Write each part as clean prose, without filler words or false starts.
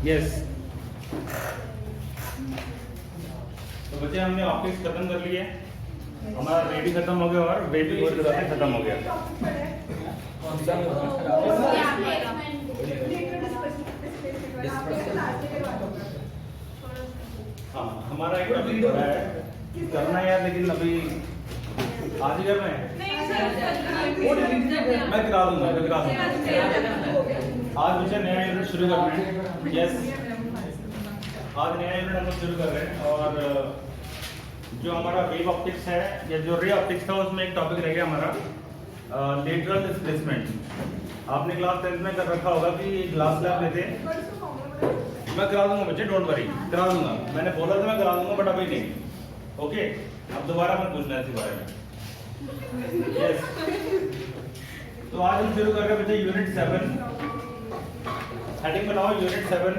Yes. तो बच्चे हमने ऑप्टिक्स खत्म कर लिए, हमारा रेडी खत्म हो गया और वेट खत्म हो गया। हाँ, हमारा एक टॉपिक है करना है यार, लेकिन अभी आज ही करना है। मैं करा दूंगा। आज मुझे नया यूनिट शुरू करना है। यस, आज नया यूनिट हम लोग शुरू कर रहे हैं और जो हमारा वेव ऑप्टिक्स है या जो रे ऑप्टिक्स था उसमें एक टॉपिक रह गया हमारा लेटरल डिस्प्लेसमेंट। आपने क्लास 10th में कर रखा होगा कि ग्लास स्लैब लेते हैं। मैं करा दूंगा बच्चे, डोंट वरी, करा दूंगा। मैंने बोला था मैं करा दूंगा, बट अभी नहीं। ओके, अब दोबारा मत पूछना इस बारे में। यस, तो आज हम शुरू कर रहे हैं बच्चे यूनिट 7। हेडिंग बनाओ यूनिट 7।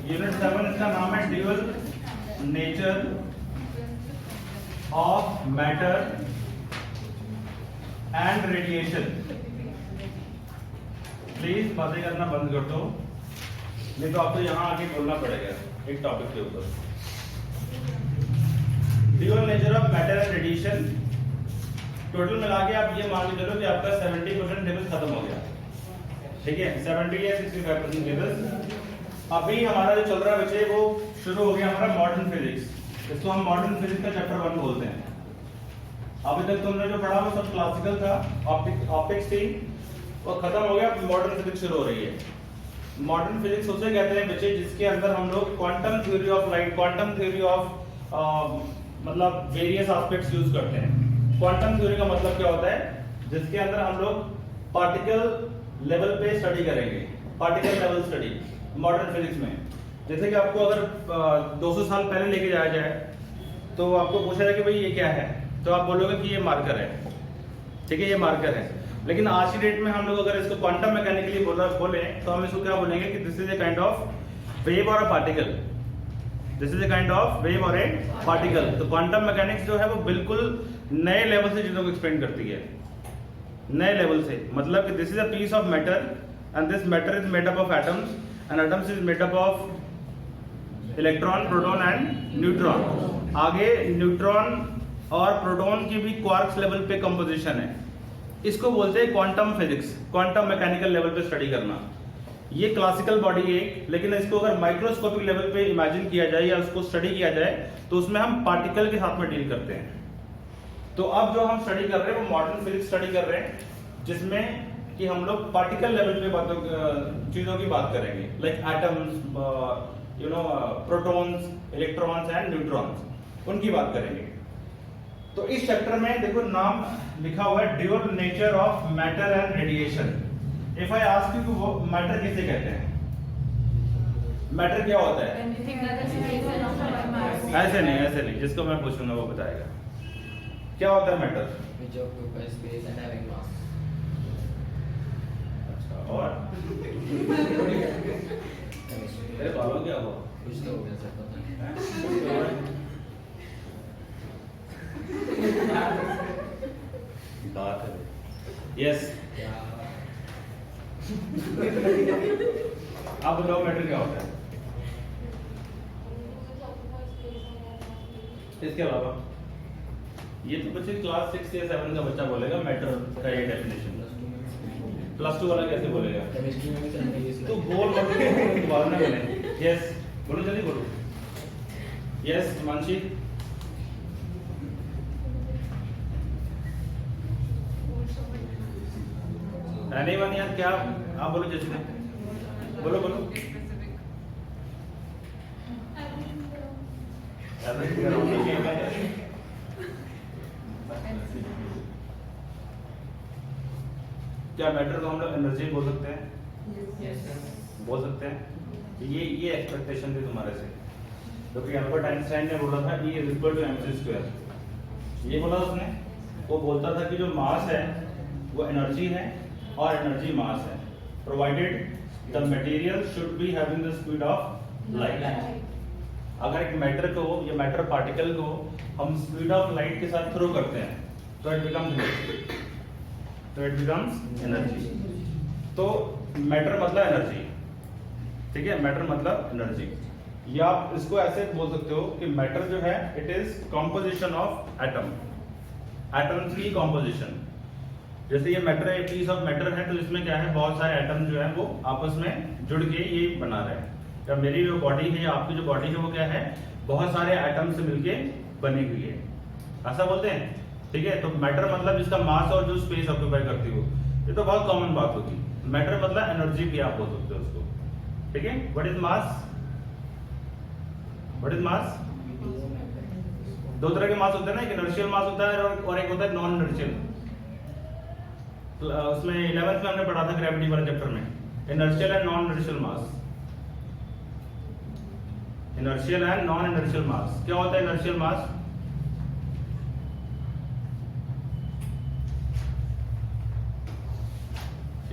यूनिट 7 इसका नाम है dual nature of matter and radiation. Please बातें करना बंद कर दो, नहीं तो आपको यहाँ आके बोलना पड़ेगा एक टॉपिक के ऊपर। Dual nature of matter and radiation, total मिला के आप ये मान के चलो कि आपका 70% लेवल खत्म हो गया। ठीक है, 70 या 65% लेवल। अभी हमारा जो चल रहा है बच्चे वो शुरू हो गया हमारा मॉडर्न फिजिक्स। इसको हम मॉडर्न फिजिक्स का चैप्टर 1 बोलते हैं। अभी तक तुमने जो पढ़ा वो सब क्लासिकल था, ऑप्टिक्स थी, वो खत्म हो गया, मॉडर्न फिजिक्स शुरू हो रही है। मॉडर्न फिजिक्स उसे कहते हैं बच्चे जिसके अंदर हम लोग quantum theory of light, quantum theory of मतलब वेरियस एस्पेक्ट्स यूज करते हैं। क्वांटम थ्योरी का मतलब क्या होता है, जिसके अंदर हम लोग पार्टिकल लेवल पे स्टडी करेंगे, particle level study modern physics में। जैसे कि आपको अगर 200 साल पहले लेके जाया जाए तो आपको पूछा जाए कि भाई ये क्या है, तो आप बोलोगे कि ये मार्कर है। ठीक है, ये मार्कर है। लेकिन आज की डेट में हम लोग अगर इसको क्वांटम मैकेनिकली बोले तो हम इसको क्या बोलेंगे कि this is a kind of wave और a particle. This is a kind of wave और ए पार्टिकल। तो क्वांटम मैकेनिक्स जो है वो बिल्कुल नए लेवल से चीजों को एक्सप्लेन करती है, नए लेवल से। मतलब कि this is a piece of matter and this matter is made up of atoms and atoms is made up of electron, proton and neutron. आगे न्यूट्रॉन और प्रोटॉन की भी क्वार्क्स लेवल पे कंपोजिशन है। इसको बोलते हैं quantum physics, quantum mechanical level पे स्टडी करना। ये क्लासिकल बॉडी है, लेकिन इसको अगर माइक्रोस्कोपिक लेवल पे इमेजिन किया जाए या उसको स्टडी किया जाए तो उसमें हम पार्टिकल के साथ में डील करते हैं। तो अब जो हम स्टडी कर रहे हैं वो मॉडर्न फिजिक्स स्टडी कर रहे हैं, जिसमें कि हम लोग पार्टिकल लेवल पे चीजों की बात करेंगे, like atoms, protons, electrons and neutrons, उनकी बात करेंगे। तो इस चैप्टर में देखो नाम लिखा हुआ है dual nature of matter and radiation. If I ask you वो मैटर किसे कहते हैं, मैटर क्या होता है? ऐसे नहीं, जिसको मैं पूछूंगा वो बताएगा क्या होता है मैटर। अच्छा, और तेरे बालों क्या हुआ? कुछ तो हो गया सर, पता नहीं। बात है। यस, आप बताओ मैटर क्या होता है इसके अलावा? ये तो बच्चे क्लास 6 या 7 का बच्चा बोलेगा मैटर का ये डेफिनेशन। प्लस 2 वाला कैसे बोलेगा? तो बोल दोबारा ना बोले। यस, बोलो जल्दी बोलो। यस मानसी, एनीवन यार, क्या आप बोलो जैसे बोलो क्या मैटर को हम लोग एनर्जी बोल सकते हैं? बोल सकते हैं। ये एक्सपेक्टेशन थी तुम्हारे से, क्योंकि अल्बर्ट आइंस्टाइन ने बोला था E = mc²। ये बोला उसने, वो बोलता था कि जो मास है वो एनर्जी है और एनर्जी मास है, provided the material should be having the speed of light. अगर एक मैटर को या मैटर पार्टिकल को हम स्पीड ऑफ लाइट के साथ थ्रो करते हैं तो इट बिकम्स एनर्जी। तो मैटर मतलब एनर्जी, ठीक है, मैटर मतलब एनर्जी। या आप इसको ऐसे बोल सकते हो कि मैटर जो है it is composition of atom, atoms की कॉम्पोजिशन। जैसे ये मैटर है, पीस ऑफ मैटर है, तो इसमें क्या है, बहुत सारे एटम जो है वो आपस में जुड़ के ये बना रहे हैं। या मेरी जो बॉडी है, आपकी जो बॉडी है, वो क्या है, बहुत सारे एटम से मिलके बनी हुई है, ऐसा बोलते हैं। ठीक है, तो मैटर मतलब जिसका मास और जो स्पेस ऑक्यूपाई करती हो, ये तो बहुत कॉमन बात होगी। मैटर मतलब एनर्जी भी आप बोल सकते हो उसको। ठीक है, what is mass? What is mass? दो तरह के मास होते हैं ना, एक इनर्शियल मास होता है और एक होता है नॉन इनर्शियल। उसमें 11th में हमने पढ़ा था ग्रेविटी वाले चैप्टर में, inertial and non inertial mass. Inertial and non inertial mass. क्या होता है इनर्शियल मास?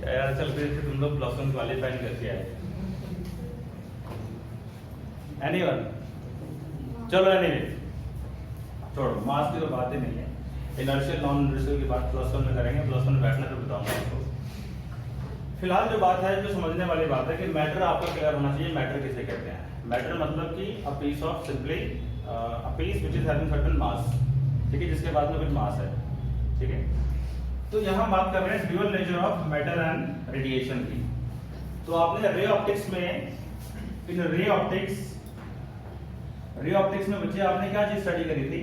यार चल फिर तुम लोग प्लस वन क्वालिफाई करके आए। एनीवन, चलो एनीवे छोड़ो, मास की तो बात ही नहीं है। इनर्शियल नॉन इनर्शियल की बात प्लस वन में करेंगे, प्लस वन में बैठना तो बताऊंगा आपको। फिलहाल जो बात है, जो समझने वाली बात है कि मैटर आपको क्लियर होना चाहिए। मैटर किसे कहते हैं? मैटर मतलब कि a piece of simply a piece which is having certain mass. ठीक है, जिसके बाद में कुछ मास है। ठीक है, तो यहाँ बात कर रहे हैं dual nature of matter and radiation की। तो आपने रे ऑप्टिक्स में, इन रे ऑप्टिक्स में बच्चे आपने क्या चीज स्टडी करी थी?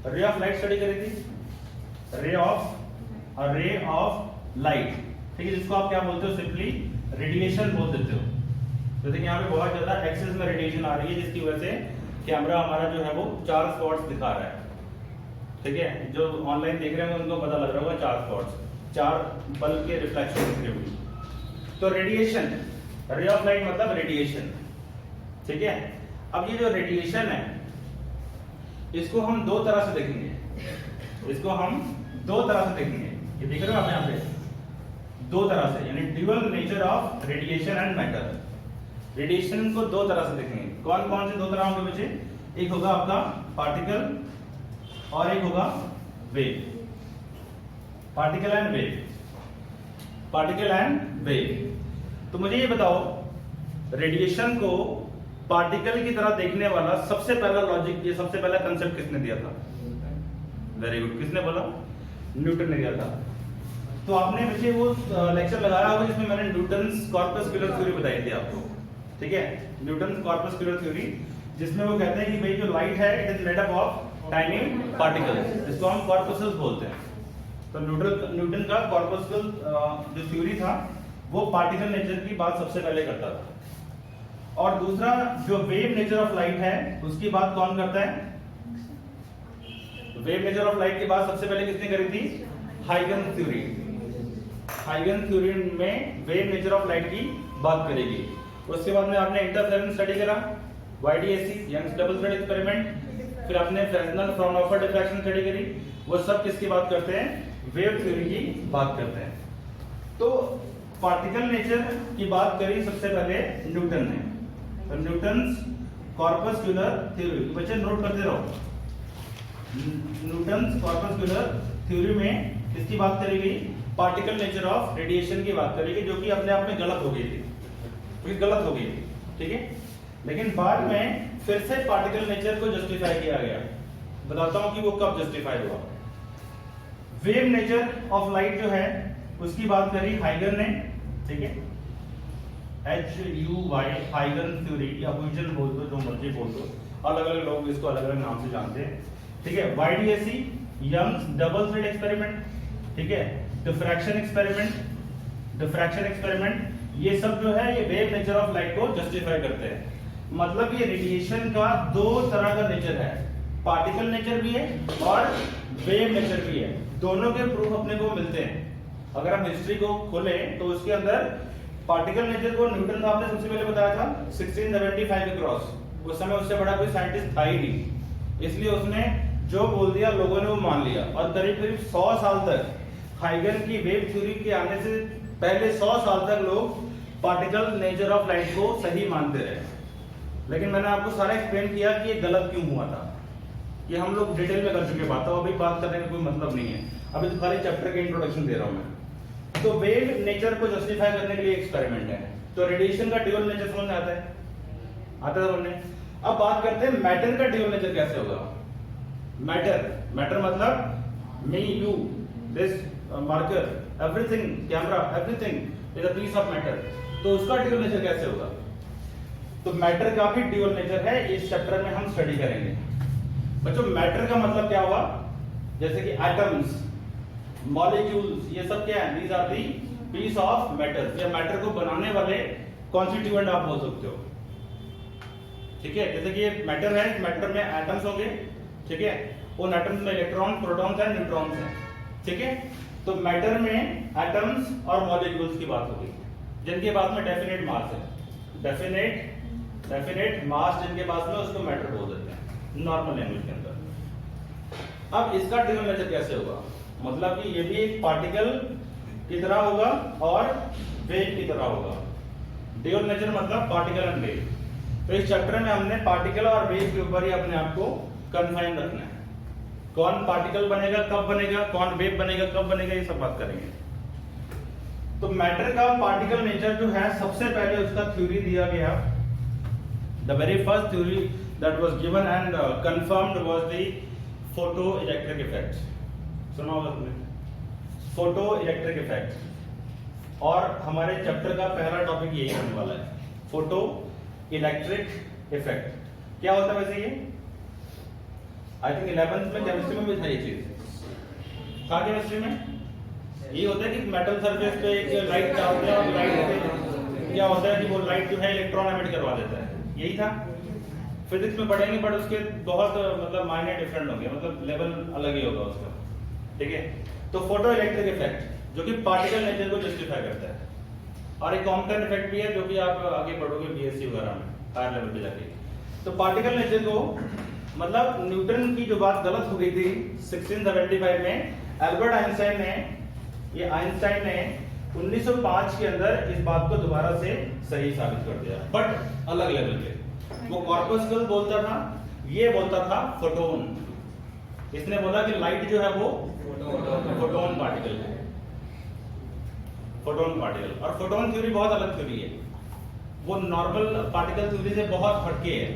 रे ऑफ लाइट स्टडी करी थी। रे ऑफ लाइट, ठीक है, जिसको आप क्या बोलते हो, सिंपली रेडिएशन बोल देते हो। जैसे कि यहाँ पे बहुत ज्यादा एक्सेस में रेडिएशन आ रही है, जिसकी वजह से कैमरा हमारा जो है वो 4 स्पॉट्स दिखा रहा है। ठीक है, जो ऑनलाइन देख रहे हैं उनको पता लग रहा होगा 4 स्पॉट्स, 4 बल्ब के रिफ्लेक्शन दिख रहे होंगे। तो रेडिएशन, रे ऑफ लाइट मतलब रेडिएशन। ठीक है, अब ये जो रेडिएशन है, इसको हम दो तरह से देखेंगे। इसको हम दो तरह से देखेंगे। ये देख रहे हो आप यहाँ पे, दो तरह से, यानी dual nature of radiation and matter. Radiation को दो तरह से देखेंगे। कौन कौन से दो तरह होंगे बच्चे? एक होगा आपका पार्टिकल और एक होगा wave. Particle and wave, particle and wave. तो मुझे ये बताओ, रेडिएशन को पार्टिकल की तरह देखने वाला सबसे पहला लॉजिक, ये सबसे पहला कंसेप्ट किसने दिया था? वेरी गुड, किसने बोला? न्यूटन ने दिया था। तो आपने बच्चे वो लेक्चर लगाया होगा जिसमें मैंने न्यूटन्स कॉर्पस्कुलर थ्योरी बताई थी आपको। ठीक है, न्यूटन्स कॉर्पस्कुलर थ्योरी, जिसमें वो कहते हैं कि भाई जो लाइट है it is made up of tiny particles, जिसको हम कॉर्पस्कल्स बोलते हैं। तो न्यूटन का कॉर्पस्कल जो थ्योरी था, वो पार्टिकल नेचर की बात सबसे पहले करता था। और दूसरा जो वेव नेचर ऑफ लाइट है, उसकी बात कौन करता है? वेव नेचर ऑफ लाइट की बात सबसे पहले किसने करी थी? Huygen theory. हाइगन थ्योरी में वेव नेचर ऑफ लाइट की बात करेगी। उसके बाद में आपने इंटरफेरेंस स्टडी करा, YDAC Young's double slit experiment, फिर आपने फ्रेस्नेल फ्राउनहोफर डिफ्रैक्शन स्टडी करी। वो सब किसकी बात करते हैं? वेव थ्योरी की बात करते हैं। तो पार्टिकल नेचर की बात करी सबसे पहले न्यूटन ने। तो न्यूटन्स कॉर्पस्कुलर थ्योरी, बच्चे नोट करते रहो। न्यूटन्स कॉर्पस्कुलर थ्योरी में किसकी बात करी गई? पार्टिकल नेचर ऑफ रेडिएशन की बात करी गई, जो कि अपने आप में गलत हो गई थी, गलत हो गई थी। ठीक है, लेकिन बाद में फिर से पार्टिकल नेचर को जस्टिफाई किया गया। बताता हूं कि वो कब जस्टिफाई हुआ। वेव नेचर ऑफ लाइट जो है उसकी बात करी हाइगन ने। ठीक है, HUY हाइगन थ्योरी या ह्यूजन बोल दो, जो मर्जी बोल दो, अलग अलग लोग इसको अलग अलग नाम से जानते हैं। ठीक है, YDAC Young's double slit experiment. ठीक है, डिफ्रैक्शन एक्सपेरिमेंट, ये सब जो है ये वेव नेचर ऑफ लाइट को जस्टिफाई करते हैं। मतलब ये रेडिएशन का दो तरह का नेचर है, पार्टिकल नेचर भी है और वेव नेचर भी है। दोनों के प्रूफ अपने को मिलते हैं। अगर हम हिस्ट्री को खोलें तो उसके अंदर पार्टिकल नेचर को न्यूटन साहब ने सबसे पहले बताया था 1675 के क्रॉस। उस समय उससे बड़ा कोई साइंटिस्ट था ही नहीं, इसलिए उसने जो बोल दिया लोगों ने वो मान लिया। और करीब करीब 100 साल तक, हाइगन की वेव थ्योरी के आने से पहले 100 साल तक लोग पार्टिकल नेचर ऑफ लाइट को सही मानते रहे। लेकिन मैंने आपको सारा एक्सप्लेन किया कि ये गलत क्यों हुआ था। ये हम लोग डिटेल में कर चुके बात, तो अभी बात करने का कोई मतलब नहीं है। अभी तो खाली चैप्टर के इंट्रोडक्शन दे रहा हूं मैं। तो वेव नेचर को जस्टिफाई करने के लिए एक्सपेरिमेंट है। तो रेडिएशन का ड्यूअल नेचर समझ में आता है समझने। अब बात करते हैं मैटर का ड्यूअल नेचर कैसे होगा। मैटर मतलब me, you, this marker, everything, camera, everything is a piece of matter. तो उसका ड्यूअल नेचर कैसे होगा? तो मैटर का भी ड्यूअल नेचर है, इस चैप्टर में हम स्टडी करेंगे। बच्चों मैटर का मतलब क्या हुआ? जैसे कि एटम्स, मॉलिक्यूल्स, ये सब क्या है? These are the piece of matter, या मैटर को बनाने वाले कॉन्स्टिट्यूएंट आप बोल सकते हो। ठीक है, जैसे कि ये मैटर है, इस मैटर में एटम्स होंगे। ठीक है, उन एटम्स में इलेक्ट्रॉन, प्रोटॉन्स एंड न्यूट्रॉन्स हैं। ठीक है, तो मैटर में एटम्स और मॉलिक्यूल्स की बात होगी जिनके पास में डेफिनेट मास है। डेफिनेट मास जिनके पास में, उसको मैटर बोल देते हैं नॉर्मल लैंग्वेज के अंदर। अब इसका ड्यूअल नेचर कैसे होगा? मतलब कि ये भी एक पार्टिकल की तरह होगा और वेव की तरह होगा। ड्यूअल नेचर मतलब पार्टिकल एंड वेव। तो इस चैप्टर में हमने पार्टिकल और वेव के ऊपर ही अपने आप को कन्फाइन रखना है। कौन पार्टिकल बनेगा, कब बनेगा, कौन वेव बनेगा, कब बनेगा, ये सब बात करेंगे। तो मैटर का पार्टिकल नेचर जो है, सबसे पहले उसका थ्योरी दिया गया। The very first theory that was given and confirmed was the photo electric effect. सुना होगा तुमने फोटो इलेक्ट्रिक इफेक्ट। और हमारे चैप्टर का पहला टॉपिक यही होने वाला है, फोटो इलेक्ट्रिक इफेक्ट। क्या होता है वैसे ये? आई थिंक 11th में केमिस्ट्री में भी था ये चीज। था केमिस्ट्री में ये होता है कि मेटल सरफेस पे एक लाइट डालते हैं और लाइट से क्या होता है कि वो लाइट जो है इलेक्ट्रॉन एमिट करवा देता है। यही था। फिजिक्स में पढ़ेंगे बट उसके बहुत मतलब माइनर डिफरेंट होंगे, मतलब लेवल अलग ही होगा उसका। ठीक है, तो फोटो इलेक्ट्रिक इफेक्ट जो कि पार्टिकल नेचर को जस्टिफाई करता है। और एक कॉम्पटेंट इफेक्ट भी है जो कि आप आगे पढ़ोगे बीएससी वगैरह में, हायर लेवल पे जाके। तो पार्टिकल नेचर को मतलब न्यूटन की जो बात गलत हो गई थी 1675 में, एल्बर्ट आइंस्टाइन ने 1905 के अंदर इस बात को दोबारा से सही साबित कर दिया, बट अलग लेवल पे। वो कॉर्पस्कल बोलता था, ये बोलता था फोटोन। इसने बोला कि लाइट जो है वो फोटोन पार्टिकल है, फोटोन पार्टिकल। और फोटोन थ्योरी बहुत अलग थ्योरी है, वो नॉर्मल पार्टिकल थ्योरी से बहुत हटके है।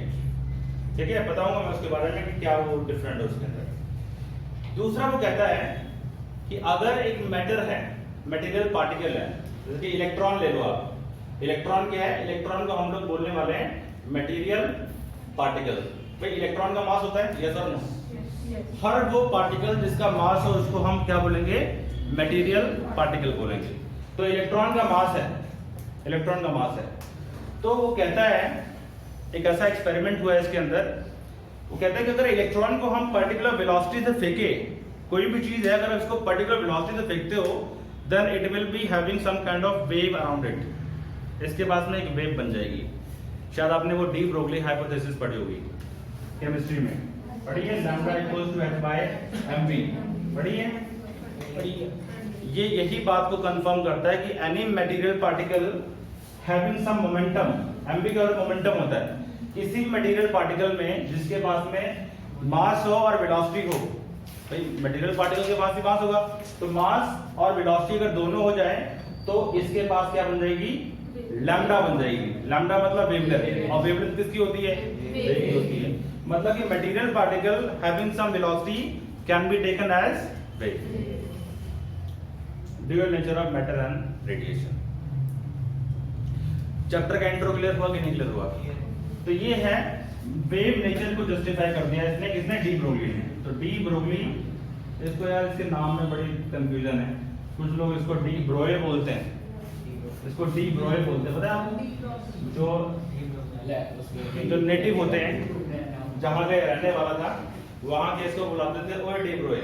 ठीक है, बताऊंगा मैं उसके बारे में कि क्या वो डिफरेंट है उसके अंदर। दूसरा वो कहता है कि अगर एक मैटर है, मटेरियल पार्टिकल है, जैसे कि इलेक्ट्रॉन ले लो आप। इलेक्ट्रॉन क्या है? इलेक्ट्रॉन को हम लोग बोलने वाले हैं मटेरियल पार्टिकल। भाई इलेक्ट्रॉन का मास होता है, यस और नो? हर वो पार्टिकल जिसका मास हो उसको हम क्या बोलेंगे? मटेरियल पार्टिकल बोलेंगे। तो इलेक्ट्रॉन का मास है, इलेक्ट्रॉन का मास है। तो वो कहता है, एक ऐसा एक्सपेरिमेंट हुआ है इसके अंदर, वो कहता है कि अगर इलेक्ट्रॉन को हम पर्टिकुलर वेलोसिटी से फेंके, कोई भी चीज है अगर उसको पर्टिकुलर वेलोसिटी से फेंकते हो, then it will be having some kind of wave around it. इसके पास में एक वेव बन जाएगी। शायद आपने वो डी ब्रोगली हाइपोथेसिस पढ़ी होगी केमिस्ट्री में, पढ़ी है? Lambda equals to h by mv, पढ़ी है? ये यही बात को कंफर्म करता है कि any material particle having some momentum, mv का मोमेंटम होता है, किसी मटेरियल पार्टिकल में जिसके पास में मास हो और वेलोसिटी हो। भाई मटेरियल पार्टिकल के पास भी मास होगा, तो मास और वेलोसिटी अगर दोनों हो जाए तो इसके पास क्या बन जाएगी? लैम्डा बन जाएगी। लैम्डा मतलब वेवलेंथ, और वेवलेंथ किसकी होती है? वेव की होती है। मतलब कि material particle having some velocity can be taken as wave. Dual nature of matter and radiation. Chapter का इंट्रो क्लियर हुआ कि नहीं क्लियर हुआ? तो ये है वेव नेचर को जस्टिफाई कर दिया इसने, किसने? डी ब्रोगली ने। तो डी ब्रोगली, इसको यार इसके नाम में बड़ी कंफ्यूजन है, कुछ लोग इसको डी ब्रोए बोलते हैं, इसको डी ब्रोए बोलते हैं। पता है आपको? जो नेटिव होते हैं, जहां के रहने वाला था, वहां के इसको बुलाते थे ओए डी ब्रोए।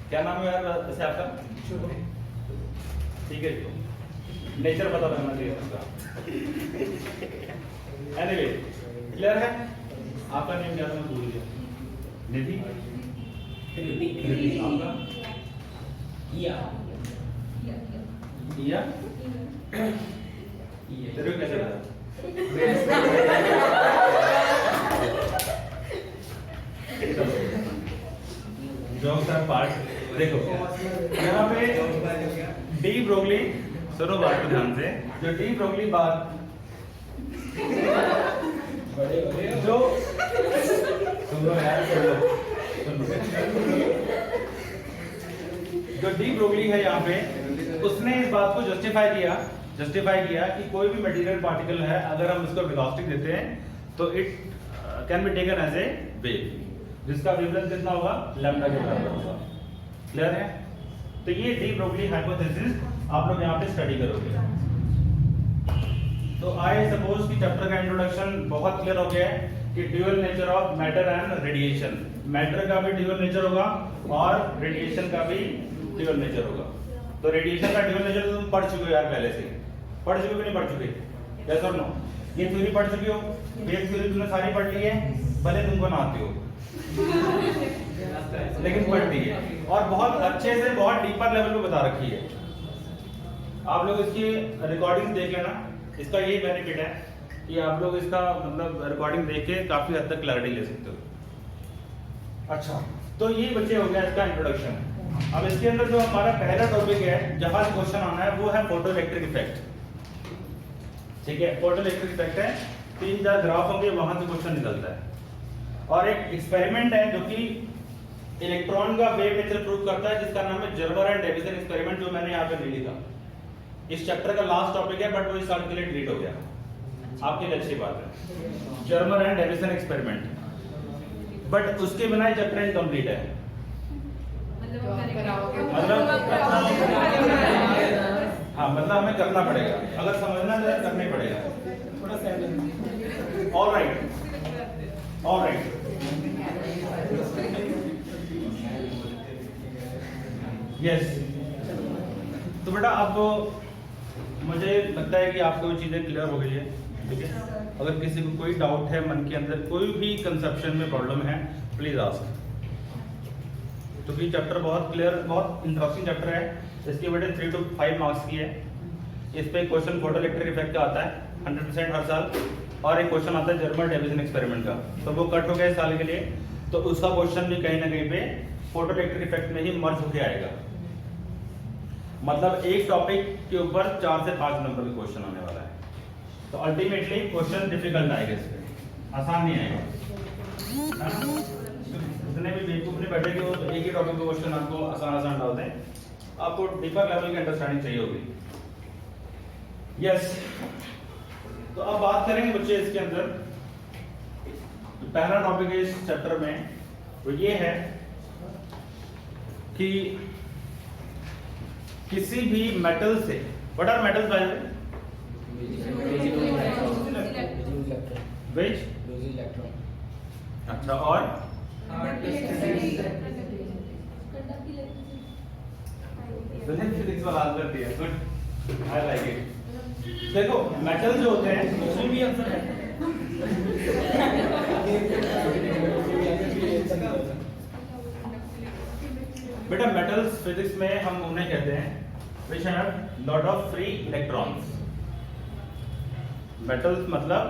क्या नाम है यार वैसे आपका? ठीक है, नेचर पता लगना चाहिए उसका। एनीवे, क्लियर है? आपका नेम क्या था? मैं भूल गया। निधि? आपका? इया? तेरे को कैसे लगा? Jokes are part. देखो यहाँ पे डी ब्रोगली, सुनो बात को ध्यान से, जो डी ब्रोगली बात जो सुनो यार, जो डी ब्रोगली है यहाँ पे, उसने इस बात को जस्टिफाई किया कि कोई भी मटेरियल पार्टिकल है, अगर हम उसको वेलोसिटी देते हैं तो it can be taken as a wave, जिसका वेवलेंथ कितना होगा, लैम्डा के बराबर होगा। क्लियर है? तो ये डी ब्रोगली हाइपोथेसिस आप लोग यहाँ पे स्टडी करोगे। तो आई सपोज कि चैप्टर का इंट्रोडक्शन बहुत क्लियर हो गया है कि dual nature of matter and radiation. Matter का भी ड्यूअल नेचर होगा और रेडिएशन का भी ड्यूअल नेचर होगा। तो रेडिएशन का ड्यूअल नेचर तुम पढ़ चुके हो यार, पहले से पढ़ चुके हो कि नहीं पढ़ चुके? यस और नो? ये थ्योरी पढ़ चुके हो, वेव थ्योरी तुमने सारी पढ़ ली है, भले तुमको ना आती हो लेकिन पढ़ ली है, और बहुत अच्छे से बहुत डीपर लेवल पे बता रखी है। आप लोग इसकी रिकॉर्डिंग देख लेना, इसका यही बेनिफिट है कि आप लोग इसका मतलब रिकॉर्डिंग देख के काफी हद तक क्लैरिटी ले सकते हो। अच्छा, तो ये बच्चे हो गया इसका इंट्रोडक्शन। अब इसके अंदर जो हमारा पहला टॉपिक है, जहां से क्वेश्चन आना है, वो है फोटो इलेक्ट्रिक इफेक्ट। ठीक है, फोटो इलेक्ट्रिक इफेक्ट है, 3-4 ग्राफ होंगे, वहां से क्वेश्चन निकलता है। और एक एक्सपेरिमेंट है जो कि इलेक्ट्रॉन का वेव नेचर प्रूव करता है, जिसका नाम है जर्मर एंड डेविसन एक्सपेरिमेंट, जो मैंने यहाँ पे नहीं लिखा। इस चैप्टर का लास्ट टॉपिक है, बट वो इस साल के लिए डिलीट हो गया। आपके लिए अच्छी बात है, Germer and Davisson experiment, but उसके बिना ये चैप्टर इनकम्प्लीट है। मतलब हाँ, मतलब हमें करना पड़ेगा, अगर समझना है तो करना ही पड़ेगा। Alright, yes. तो बेटा अब मुझे लगता है कि आपको ये चीजें क्लियर हो गई है। ठीक है, अगर किसी को कोई डाउट है मन के अंदर, कोई भी कंसेप्शन में प्रॉब्लम है, प्लीज आस्क। क्योंकि चैप्टर बहुत क्लियर, बहुत इंटरेस्टिंग चैप्टर है। इसकी वेटेज 3 to 5 मार्क्स की है। इस पे क्वेश्चन फोटो इलेक्ट्रिक इफेक्ट का आता है 100% हर साल, और एक क्वेश्चन आता है जर्मर डेविसन एक्सपेरिमेंट का, तो वो कट हो गया इस साल के लिए। तो उसका क्वेश्चन भी कहीं ना कहीं पे फोटो इलेक्ट्रिक इफेक्ट में ही मर्ज होके आएगा। मतलब एक टॉपिक के ऊपर 4 से 5 नंबर का क्वेश्चन आने वाला है। तो अल्टीमेटली क्वेश्चन डिफिकल्ट आएगा, इस पे आसान नहीं आएगा। जितने भी बेवकूफ नहीं बैठे कि वो एक ही टॉपिक का क्वेश्चन आपको आसान डाल दें, आपको डीपर लेवल की अंडरस्टैंडिंग चाहिए होगी। यस, तो अब बात करेंगे बच्चे इसके अंदर। पहला टॉपिक है इस चैप्टर में, वो ये है कि किसी भी मेटल से, what are metals by the way? Which? अच्छा, और फिजिक्स वाला आंसर दिया, गुड, आई लाइक इट। देखो मेटल जो होते हैं उसमें भी आंसर है। बेटा मेटल्स फिजिक्स में हम उन्हें कहते हैं which have lot of free electrons. Metals मतलब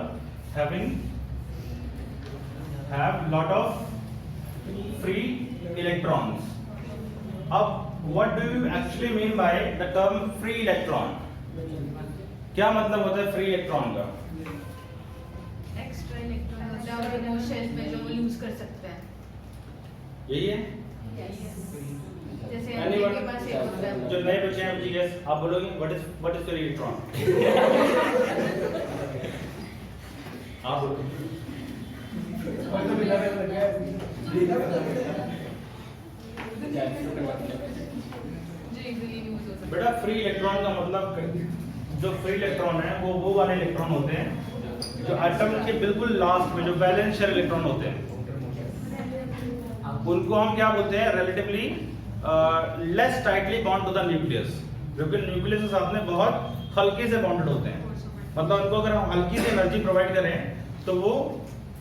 have lot of free electrons. अब what do you actually mean by the term free electron? क्या मतलब होता है फ्री इलेक्ट्रॉन का? एक्स्ट्रा इलेक्ट्रॉन मतलब मोशन में जो यूज कर सकते हैं, यही है। जैसे Anyone? के पास एक होता है। जो नए बच्चे हैं जीएस, आप बोलोगे व्हाट इज फ्री इलेक्ट्रॉन? आप बोलो। बेटा फ्री इलेक्ट्रॉन का मतलब, जो फ्री इलेक्ट्रॉन है वो वाले इलेक्ट्रॉन होते हैं जो एटम के बिल्कुल लास्ट में, जो वैलेंस शेल इलेक्ट्रॉन होते हैं, उनको हम क्या बोलते हैं? Relatively less tightly bound to the nucleus, जो कि न्यूक्लियस के साथ में बहुत हल्के से बॉन्डेड होते हैं। मतलब उनको अगर हम हल्की सी एनर्जी प्रोवाइड करें तो वो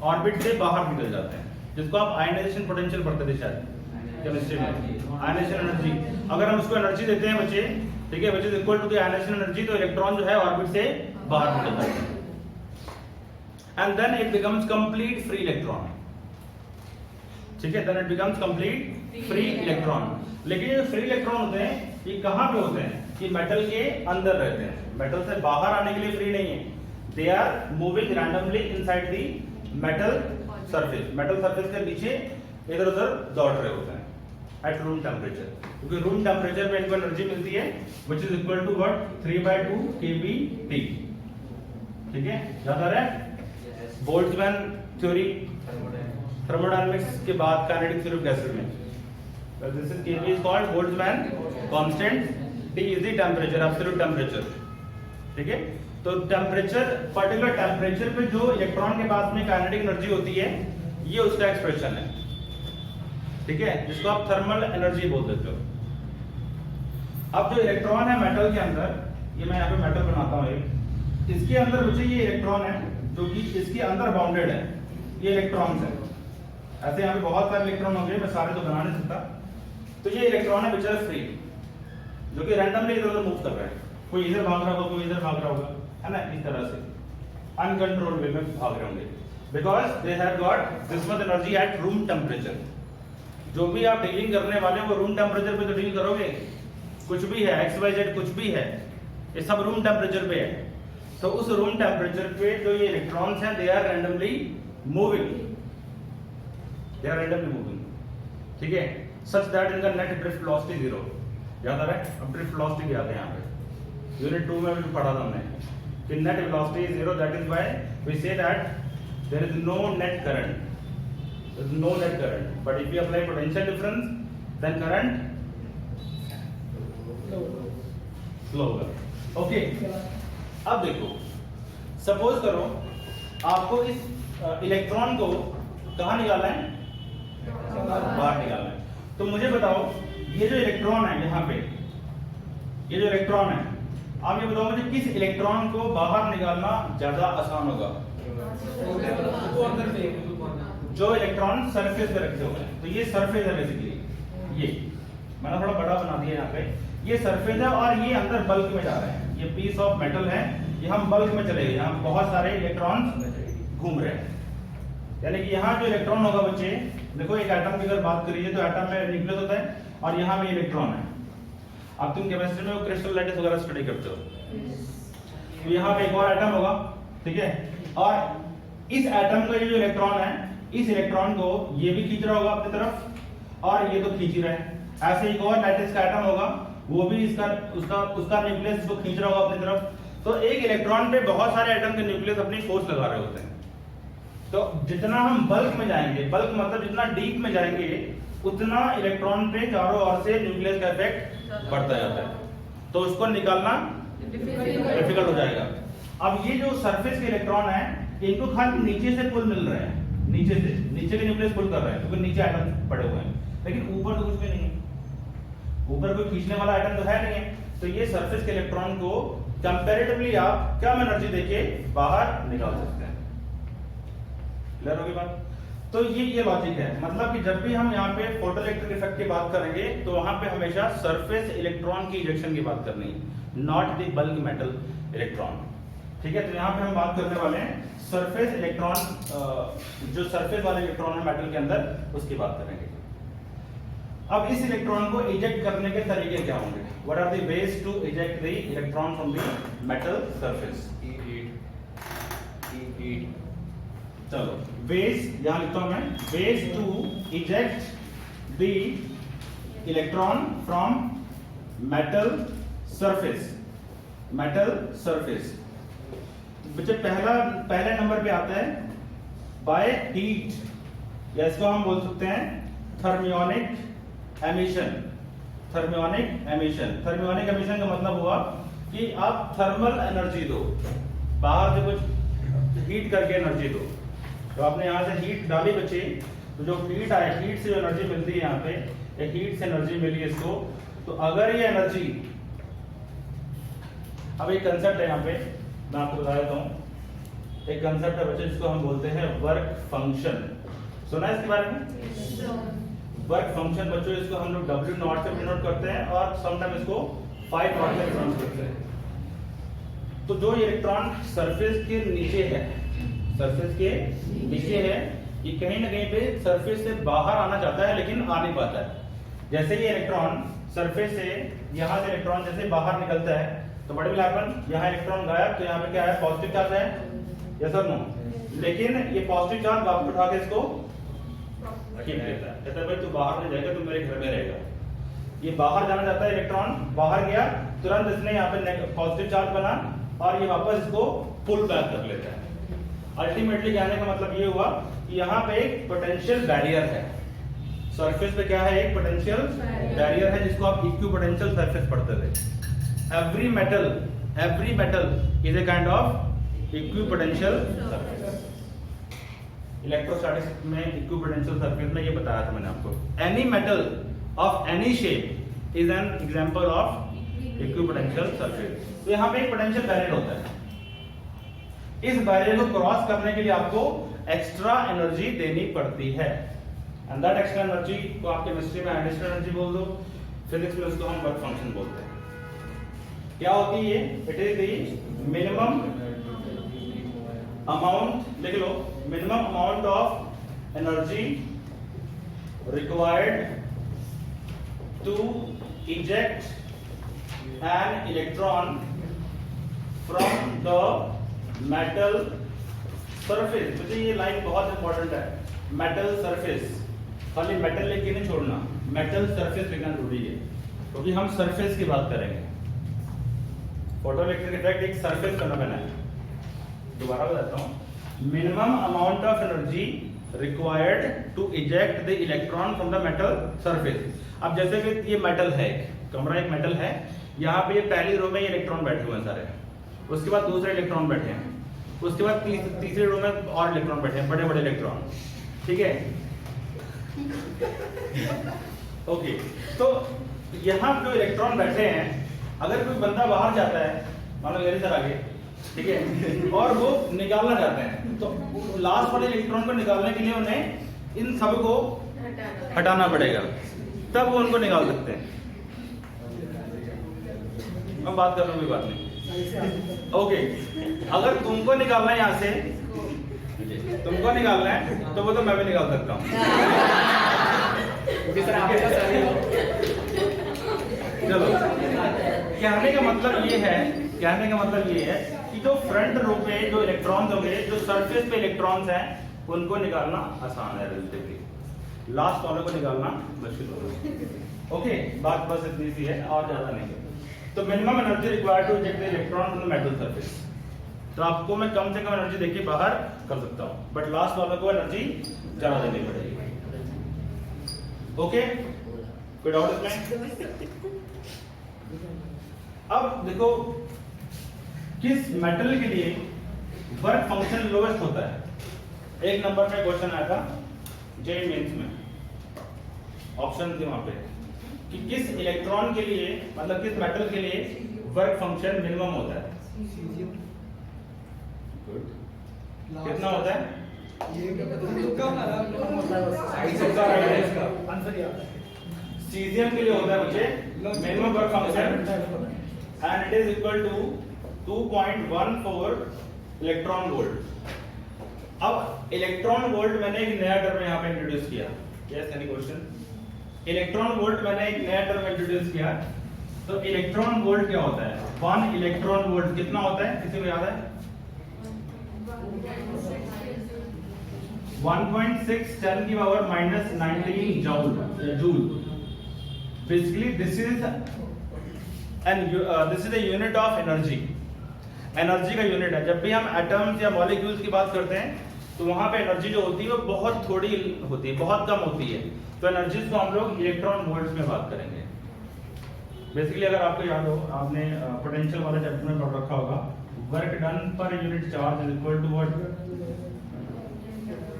ऑर्बिट से बाहर निकल जाते हैं, जिसको आप आयनाइजेशन पोटेंशियल पढ़ते थे शायद केमिस्ट्री में। आयनाइजेशन एनर्जी, अगर हम उसको एनर्जी देते हैं बच्चे, ठीक है, which is equal to the ionisation energy, तो इलेक्ट्रॉन जो है ऑर्बिट से बाहर निकल जाता है। and then it becomes complete free electron. ठीक है, then it becomes complete free electron. लेकिन ये फ्री इलेक्ट्रॉन होते हैं ये कहाँ पे होते हैं? ये मेटल के अंदर रहते हैं, मेटल से बाहर आने के लिए फ्री नहीं है. They are moving randomly inside the metal surface. Metal surface के नीचे इधर उधर दौड़ रहे होते हैं at room temperature. क्योंकि रूम टेम्परेचर पे इनको एनर्जी मिलती है which is equal to what? 3/2 kBT. ठीक है, याद आ रहा है? बोल्ट्जमैन थ्योरी थर्मोडायनामिक्स के बाद काइनेटिक थ्योरी ऑफ गैसेस में this is kB is called Boltzmann constant. T is the temperature, absolute temperature. ठीक है, तो टेम्परेचर पर्टिकुलर टेम्परेचर पे जो इलेक्ट्रॉन के पास में काइनेटिक एनर्जी होती है ये उसका एक्सप्रेशन है. ठीक है, जिसको आप थर्मल एनर्जी बोल देते हो. अब जो इलेक्ट्रॉन है मेटल के अंदर, ये मैं यहाँ पे मेटल बनाता हूँ एक, इसके अंदर बच्चे ये इलेक्ट्रॉन है जो कि इसके अंदर बाउंडेड है. ये इलेक्ट्रॉन्स है, ऐसे यहाँ पे बहुत सारे इलेक्ट्रॉन होंगे, मैं सारे तो बना नहीं सकता. तो ये इलेक्ट्रॉन है विच आर फ्री, जो कि रैंडमली इधर उधर मूव कर रहे हैं. कोई इधर भाग रहा होगा, कोई इधर भाग रहा होगा, है ना, इस तरह से अनकंट्रोल्ड वे में भाग रहे होंगे because they have got this much energy at room temperature. जो भी आप डीलिंग करने वाले हो वो रूम टेम्परेचर पे तो डील करोगे. कुछ भी है XYZ, कुछ भी है, ये सब रूम टेम्परेचर पे है. तो उस रूम टेम्परेचर पे जो ये इलेक्ट्रॉन्स हैं दे आर रैंडमली मूविंग, ठीक है, सच दैट इनका नेट ड्रिफ्ट वेलोसिटी 0. याद आ रहा है? अब ड्रिफ्ट वेलोसिटी क्या है यहाँ पे, यूनिट 2 में भी पढ़ा था हमने कि net velocity is 0. That is why we say that there is no net current. There is no net current, but if you apply potential difference, then current flow होगा. Okay. अब देखो, सपोज करो आपको इस इलेक्ट्रॉन को कहाँ निकालना है? बाहर निकालना है. तो मुझे बताओ ये जो इलेक्ट्रॉन है यहाँ पे, ये जो इलेक्ट्रॉन है, आप ये बताओ मुझे किस इलेक्ट्रॉन को बाहर निकालना ज्यादा आसान होगा? जो इलेक्ट्रॉन सरफेस पे रखे हुए हैं. तो ये सरफेस है बेसिकली, ये मैंने थोड़ा बड़ा बना दिया यहाँ पे. ये सरफेस है और ये अंदर बल्क में जा रहे हैं. ये पीस ऑफ मेटल है, ये हम बल्क में चले गए, यहाँ बहुत सारे इलेक्ट्रॉन्स घूम रहे हैं. यानी कि यहाँ जो इलेक्ट्रॉन होगा बच्चे, देखो एक एटम की अगर बात करिए तो एटम में न्यूक्लियस होता है और यहाँ में इलेक्ट्रॉन है. अब तुम केमिस्ट्री में क्रिस्टल लैटिस वगैरह स्टडी करते हो, तो यहाँ पे एक और एटम होगा, ठीक है, और इस एटम का ये जो इलेक्ट्रॉन है, इस इलेक्ट्रॉन को ये भी खींच रहा होगा अपनी तरफ और ये तो खींच ही रहा है. ऐसे एक और लैटिस का एटम होगा, वो भी इसका उसका न्यूक्लियस इसको खींच रहा होगा अपनी तरफ. तो एक इलेक्ट्रॉन पे बहुत सारे एटम के न्यूक्लियस अपनी फोर्स लगा रहे होते हैं. तो जितना हम बल्क में जाएंगे, बल्क मतलब जितना डीप में जाएंगे, उतना इलेक्ट्रॉन पे चारों ओर से न्यूक्लियस का इफेक्ट बढ़ता जाता है. तो उसको निकालना डिफिकल्ट हो जाएगा. अब ये जो सरफेस के इलेक्ट्रॉन है, इनको खाली नीचे से पुल मिल रहे हैं, नीचे के न्यूक्लियस पुल कर रहे हैं क्योंकि नीचे एटम पड़े हुए हैं, लेकिन ऊपर तो कुछ भी नहीं है, ऊपर कोई खींचने वाला एटम तो है नहीं है. तो ये सरफेस के इलेक्ट्रॉन को कंपैरेटिवली आप कम एनर्जी देके बाहर निकाल सकते हैं. क्लियर होगी बात? तो ये लॉजिक है. मतलब कि जब भी हम यहाँ पे फोटोइलेक्ट्रिक इफेक्ट की बात करेंगे तो वहां पे हमेशा सरफेस इलेक्ट्रॉन की इजेक्शन की बात करनी है, not the bulk metal electron. ठीक है, तो यहाँ पे हम बात करने वाले हैं सरफेस इलेक्ट्रॉन, जो सरफेस वाले इलेक्ट्रॉन है मेटल के अंदर, उसकी बात करेंगे. अब इस इलेक्ट्रॉन को इजेक्ट करने के तरीके क्या होंगे? What are the ways to eject the electron from the metal surface? चलो वेज यहां लिखता हूं मैं, ways to eject the electron from metal surface. बच्चे पहले नंबर पे आता है बाय हीट, या इसको हम बोल सकते हैं थर्मियोनिक एमिशन. थर्मियोनिक एमिशन का मतलब हुआ कि आप थर्मल एनर्जी दो, बाहर से कुछ हीट करके एनर्जी दो. तो आपने यहाँ से हीट डाली बच्चे, तो जो हीट आए, हीट से जो एनर्जी मिलती है यहाँ पे, एक हीट से एनर्जी मिली है इसको. तो अगर ये एनर्जी, अब एक कंसेप्ट है यहाँ पे मैं आपको बता देता हूँ. एक कंसेप्ट है बच्चे जिसको हम बोलते हैं वर्क फंक्शन. सुना है इसके बारे में? वर्क फंक्शन बच्चों, इसको हम लोग W0 से डिनोट करते हैं और समटाइम इसको 5 से डिनोट करते हैं. तो जो इलेक्ट्रॉन सरफेस के नीचे है, सरफेस के नीचे है, ये कहीं ना कहीं पे सरफेस से बाहर आना चाहता है लेकिन आ नहीं पाता है। जैसे ये इलेक्ट्रॉन सरफेस से, यहाँ से इलेक्ट्रॉन जैसे बाहर निकलता है तो बड़े विलापन यहाँ इलेक्ट्रॉन गायब, तो यहाँ पे क्या है, पॉजिटिव चार्ज है, यस और नो। लेकिन ये पॉजिटिव चार्ज वापस उठा के इसको खींच लेता है, कहता है भाई तू बाहर नहीं जाएगा, तू मेरे घर में रहेगा। ये बाहर जाना चाहता है, इलेक्ट्रॉन बाहर गया, तुरंत इसने यहाँ पे पॉजिटिव चार्ज बना और ये वापस इसको पुल बैक कर लेता है। अल्टीमेटली कहने का मतलब ये हुआ कि यहाँ पे एक पोटेंशियल बैरियर है, सरफेस पे क्या है, एक पोटेंशियल बैरियर है जिसको आप इक्विपोटेंशियल सरफेस पढ़ते थे। Every metal is a kind of equipotential surface. Electrostatics में इक्विपोटेंशियल सरफेस में ये बताया था मैंने आपको। Any metal of any shape is an example of equipotential surface. तो यहाँ पे एक पोटेंशियल बैरियर होता है, इस बैरियर को क्रॉस करने के लिए आपको एक्स्ट्रा एनर्जी देनी पड़ती है, एंड दैट एक्स्ट्रा एनर्जी को आप केमिस्ट्री में एडिशनल एनर्जी बोल दो, फिजिक्स में उसको हम वर्क फंक्शन बोलते हैं। क्या होती है? It is the minimum amount, लिख लो, minimum amount of energy required to eject an electron from the metal surface. मुझे ये लाइन बहुत इंपॉर्टेंट है, मेटल सरफेस, खाली मेटल लेके नहीं छोड़ना, मेटल सरफेस लिखना जरूरी है क्योंकि हम सरफेस की बात करेंगे। फोटोइलेक्ट्रिक इफेक्ट एक सरफेस फिनोमेना है। दोबारा बताता हूँ, minimum amount of energy required to eject the electron from the metal surface. अब जैसे कि ये मेटल है, कमरा एक मेटल है, यहाँ पे ये पहली रो में ये इलेक्ट्रॉन बैठे हुए हैं सारे, उसके बाद दूसरे इलेक्ट्रॉन बैठे हैं, उसके बाद तीसरे रो में और इलेक्ट्रॉन बैठे हैं, बड़े बड़े इलेक्ट्रॉन, ठीक है। ओके, तो यहाँ जो इलेक्ट्रॉन बैठे हैं, अगर कोई बंदा बाहर जाता है, मान लो मेरे तरह आगे, ठीक है, और वो निकालना चाहते हैं, तो लास्ट वाले इलेक्ट्रॉन को निकालने के लिए उन्हें इन सब को हटाना पड़ेगा, तब वो उनको निकाल सकते हैं। मैं बात कर रहा हूँ, कोई बात नहीं। ओके, अगर तुमको निकालना है यहाँ से, तुमको निकालना है तो वो तो मैं भी निकाल सकता हूँ। चलो, कहने का मतलब ये है कि जो फ्रंट रो पे जो इलेक्ट्रॉन्स होंगे, जो सरफेस पे इलेक्ट्रॉन्स हैं, उनको निकालना आसान है रिलेटिवली, लास्ट वाले को निकालना मुश्किल होगा। ओके, बात बस इतनी सी है और ज्यादा नहीं। तो minimum energy required to eject the electron from the metal surface, तो आपको मैं कम से कम एनर्जी देके बाहर कर सकता हूँ, बट लास्ट वाले को एनर्जी ज्यादा देनी पड़ेगी। ओके, कोई डाउट इसमें? अब देखो, किस मेटल के लिए वर्क फंक्शन लोवेस्ट होता है? एक नंबर में क्वेश्चन आया था जेईई मेंस में, ऑप्शन थे वहां पे कि किस इलेक्ट्रॉन के लिए, मतलब किस मेटल के लिए वर्क फंक्शन मिनिमम होता है? गुड, कितना होता है? सीजियम के लिए होता है मुझे minimum work function, and it is equal to 2.14 electron volt. अब इलेक्ट्रॉन वोल्ट मैंने एक नया टर्म यहाँ पे इंट्रोड्यूस किया। Yes, any question? Electron volt मैंने एक नया टर्म इंट्रोड्यूस किया। तो इलेक्ट्रॉन वोल्ट क्या होता है? 1 इलेक्ट्रॉन वोल्ट कितना होता है, किसी को याद है? 1.6 10 की power -19 joule. Basically this is the unit of energy. Energy का यूनिट है। जब भी हम एटम्स या मॉलिक्यूल्स की बात करते हैं तो वहां पे एनर्जी जो होती है वो बहुत थोड़ी होती है, बहुत कम होती है। तो एनर्जीज को हम लोग इलेक्ट्रॉन वोल्ट्स में बात करेंगे। बेसिकली अगर आपको याद हो, आपने पोटेंशियल वाले चैप्टर में पढ़ रखा होगा, work done per unit charge is equal to what?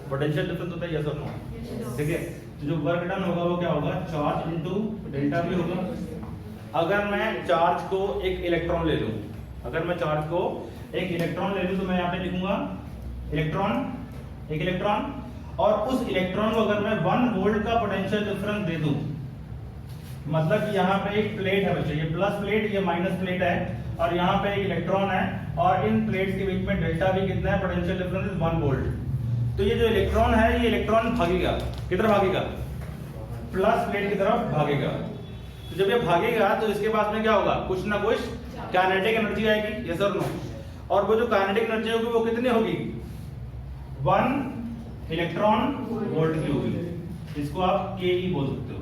Potential difference होता है, यस और नो, ठीक है। तो जो वर्क डन होगा वो क्या होगा? चार्ज इनटू डेल्टा भी होगा। अगर मैं चार्ज को एक इलेक्ट्रॉन ले लूं, तो मैं यहाँ पे लिखूंगा एक इलेक्ट्रॉन, और उस इलेक्ट्रॉन को अगर मैं 1 वोल्ट का पोटेंशियल डिफरेंस दे दूं, मतलब कि यहाँ पे एक प्लेट है बच्चे, ये प्लस प्लेट, ये माइनस प्लेट है, और यहाँ पे एक इलेक्ट्रॉन है और इन प्लेट्स के बीच में डेल्टा भी कितना है, पोटेंशियल डिफरेंस इज 1 वोल्ट। तो ये जो इलेक्ट्रॉन है ये इलेक्ट्रॉन भागेगा, किधर भागेगा, प्लस प्लेट की तरफ भागेगा। तो जब ये भागेगा तो इसके पास में क्या होगा, कुछ ना कुछ काइनेटिक एनर्जी आएगी, यस और नो। और वो जो काइनेटिक एनर्जी होगी वो कितनी होगी, 1 इलेक्ट्रॉन वोल्ट की होगी। इसको आप के बोल सकते हो।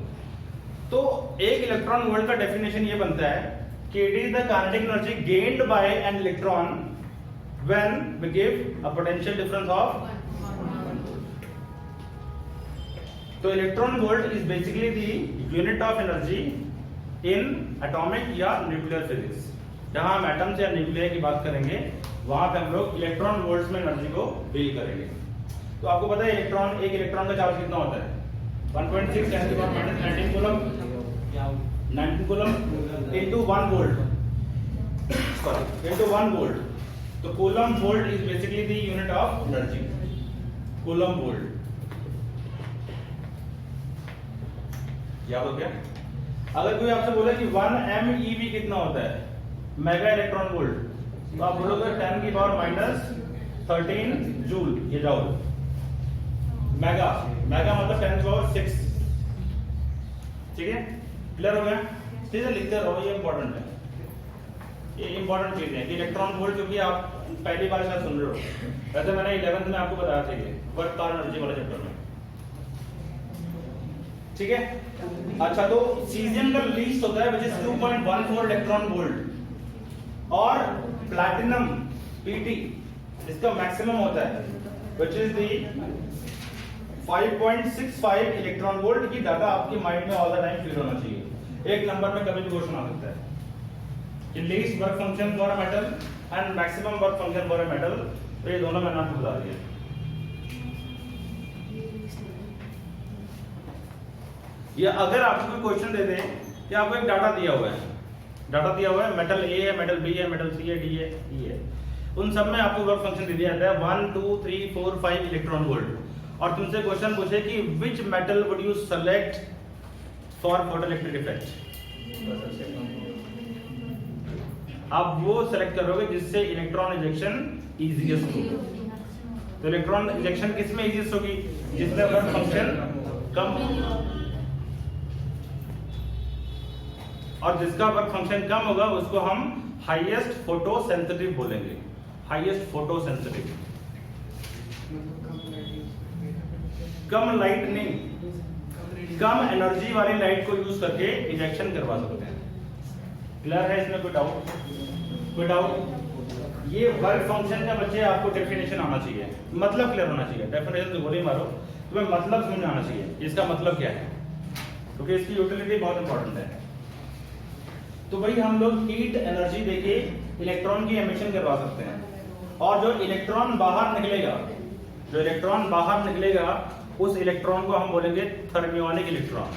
तो एक इलेक्ट्रॉन वोल्ट का डेफिनेशन ये बनता है कि it is the kinetic energy gained by an electron when we give a potential difference of. तो electron volt is basically the unit of energy in atomic या न्यूक्लियर फिजिक्स। जहां हम atoms या न्यूक्लियर की बात करेंगे वहां पे हम लोग इलेक्ट्रॉन वोल्ट्स में एनर्जी को डील करेंगे। तो आपको पता है इलेक्ट्रॉन, एक इलेक्ट्रॉन का चार्ज कितना होता है, 1.6 10 to the power minus 19 coulomb, 19 coulomb into 1 volt, sorry into 1 volt। तो coulomb volt is basically the unit of energy, coulomb volt. याद हो गया? अगर कोई आपसे बोले कि 1 MeV कितना होता है, मेगा इलेक्ट्रॉन वोल्ट, तो आप बोलोगे 10 की पावर माइनस 13 जूल, ये जाओ मेगा, मेगा मतलब 10 की पावर 6, ठीक है, क्लियर हो गया? ठीक है, लिखते रहो, ये इंपॉर्टेंट है, ये इंपॉर्टेंट चीज है कि इलेक्ट्रॉन वोल्ट, क्योंकि आप पहली बार शायद सुन रहे हो। वैसे मैंने 11th में आपको बताया था ये वर्क कार एनर्जी वाले चैप्टर में, ठीक है। अच्छा, तो सीजियम का लीस्ट होता है व्हिच इज 2.14 इलेक्ट्रॉन वोल्ट, और प्लैटिनम Pt इसका मैक्सिमम होता है which is the 5.65 electron volt. की डाटा आपके माइंड में ऑल द टाइम क्लियर होना चाहिए, एक नंबर में कभी भी क्वेश्चन आ सकता है कि least work function for a metal and maximum work function for a metal. तो ये दोनों मैंने आपको बता दिया। या अगर आपको कोई क्वेश्चन दे दे कि आपको एक डाटा दिया हुआ है, डाटा दिया हुआ है, मेटल ए है, मेटल बी है, मेटल सी है, डी है, ई है, उन सब में आपको वर्क फंक्शन दे दिया जाता है 1 2 3 4 5 इलेक्ट्रॉन वोल्ट, और तुमसे क्वेश्चन पूछे कि which metal would you select for photoelectric effect, आप वो सेलेक्ट करोगे जिससे इलेक्ट्रॉन इंजेक्शन इजीएस्ट हो। तो इलेक्ट्रॉन इंजेक्शन किस में इजीएस्ट होगी, जिसमें वर्क फंक्शन कम होगा, और जिसका वर्क फंक्शन कम होगा उसको हम हाईएस्ट फोटो सेंसिटिव बोलेंगे, हाईएस्ट फोटो सेंसिटिव। कम लाइट नहीं, कम एनर्जी वाली लाइट को यूज करके इंजेक्शन करवा सकते हैं। क्लियर है? इसमें कोई डाउट? कोई डाउट? ये वर्क फंक्शन का बच्चे आपको डेफिनेशन आना चाहिए, मतलब क्लियर होना चाहिए। डेफिनेशन तो गोली मारो, तुम्हें मतलब समझ आना चाहिए इसका मतलब क्या है, क्योंकि इसकी यूटिलिटी बहुत इंपॉर्टेंट है। तो भाई हम लोग हीट एनर्जी देके इलेक्ट्रॉन की एमिशन करवा सकते हैं, और जो इलेक्ट्रॉन बाहर निकलेगा, जो इलेक्ट्रॉन बाहर निकलेगा उस इलेक्ट्रॉन को हम बोलेंगे थर्मियोनिक इलेक्ट्रॉन,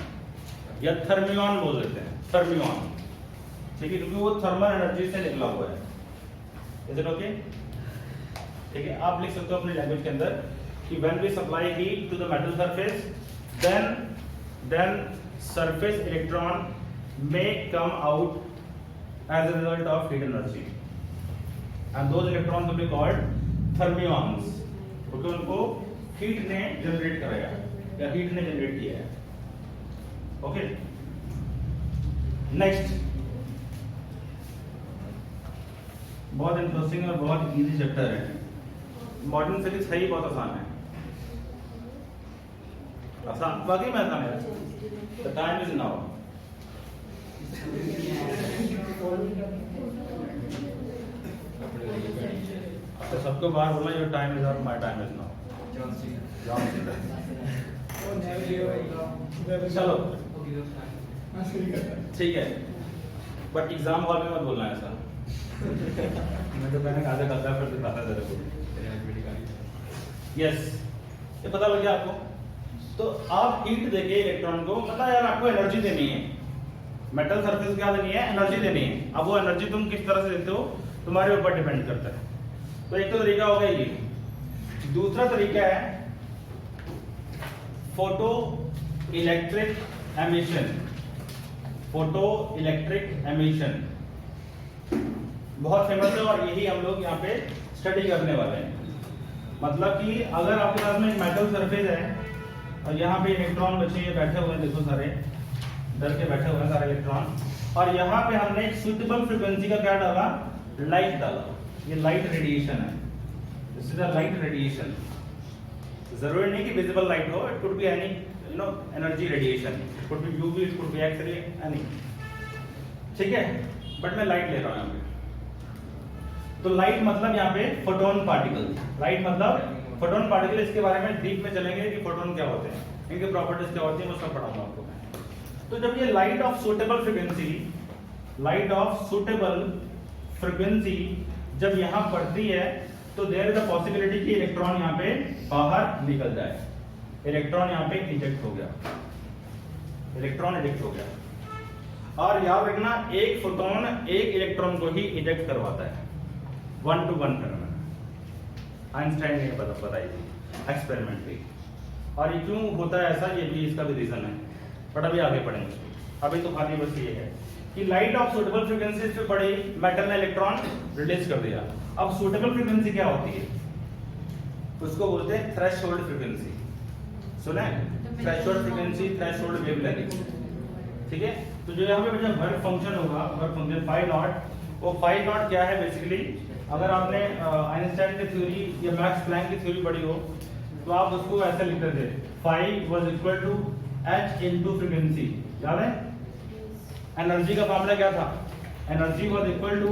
या थर्मियन बोल देते हैं, थर्मियन, ठीक है, क्योंकि वो थर्मल एनर्जी से निकला हुआ है। Is it okay? ठीक है, आप लिख सकते हो अपनी लैंग्वेज के अंदर कि when we supply heat to the metal surface then surface electron may come out as a result of heat energy, and those electrons will be called thermions, क्योंकि उनको हीट ने जनरेट कराया या हीट ने generate किया है। Okay, next, बहुत interesting और बहुत इजी चैप्टर है। मॉडर्न फिजिक्स है ही बहुत आसान है, आसान वाकई में आसान है। The time is now. तो सबको बाहर बोलना, your time is up, my time is now. चलो ठीक है, बट एग्जाम हॉल में मत बोलना ऐसा। मैं तो मैंने कहा था फिर दिखाता तेरे को। यस, ये पता लग गया आपको? तो आप हीट देके इलेक्ट्रॉन को, मतलब यार आपको एनर्जी देनी है, मेटल सरफेस क्या देनी है, एनर्जी देनी है। अब वो एनर्जी तुम किस तरह से देते हो तुम्हारे ऊपर डिपेंड करता है। तो एक तो तरीका हो गया ये। दूसरा तरीका है photo electric emission, photo electric emission. बहुत फेमस है और यही हम लोग यहाँ पे स्टडी करने वाले हैं। मतलब कि अगर आपके पास में एक मेटल सरफेस है और यहाँ पे इलेक्ट्रॉन बचे ये बैठे हुए हैं, देखो सारे डर के बैठे हुए हैं सारे इलेक्ट्रॉन, और यहाँ पे हमने एक सुटेबल फ्रीक्वेंसी का क्या डाला, लाइट डाला। ये लाइट रेडिएशन है, this is a light radiation. जरूरी नहीं कि विजिबल लाइट हो, it could be any energy radiation, it could be UV, it could be X ray, any, ठीक है। बट मैं लाइट ले रहा हूँ यहाँ पे। तो लाइट मतलब यहाँ पे फोटोन पार्टिकल, लाइट मतलब फोटोन पार्टिकल। इसके बारे में डीप में चलेंगे कि फोटोन क्या होते हैं, इनके प्रॉपर्टीज क्या होती हैं, वो सब पढ़ाऊंगा आपको मैं। तो जब ये light of suitable frequency, light of suitable frequency जब यहाँ पड़ती है तो देयर इज अ पॉसिबिलिटी कि इलेक्ट्रॉन यहाँ पे बाहर निकल जाए। इलेक्ट्रॉन यहाँ पे इजेक्ट हो गया, इलेक्ट्रॉन इजेक्ट हो गया। और याद रखना एक फोटोन एक इलेक्ट्रॉन को ही इजेक्ट करवाता है, 1 to 1 फेनोमेनन। आइंस्टाइन ने बताई थी एक्सपेरिमेंट भी। और ये क्यों होता है ऐसा, ये भी इसका भी रीजन है, बट अभी आगे पढ़ेंगे। अभी तो खाली बस ये है कि लाइट ऑफ सूटेबल फ्रीक्वेंसी पे पड़ी, मेटल ने इलेक्ट्रॉन रिलीज कर दिया। अब सूटेबल फ्रीक्वेंसी क्या होती है, उसको बोलते हैं थ्रेशोल्ड फ्रीक्वेंसी। सुने, थ्रेशोल्ड फ्रीक्वेंसी, थ्रेशोल्ड वेवलेंथ, ठीक है। तो जो यहाँ पे जब वर्क फंक्शन होगा, वर्क फंक्शन फाई नॉट, वो फाई नॉट क्या है बेसिकली, अगर आपने आइंस्टाइन की थ्योरी या मैक्स प्लैंक की थ्योरी पढ़ी हो तो आप उसको ऐसे लिखते थे, phi was equal to h into frequency. याद है एनर्जी का फॉर्मूला क्या था, energy was equal to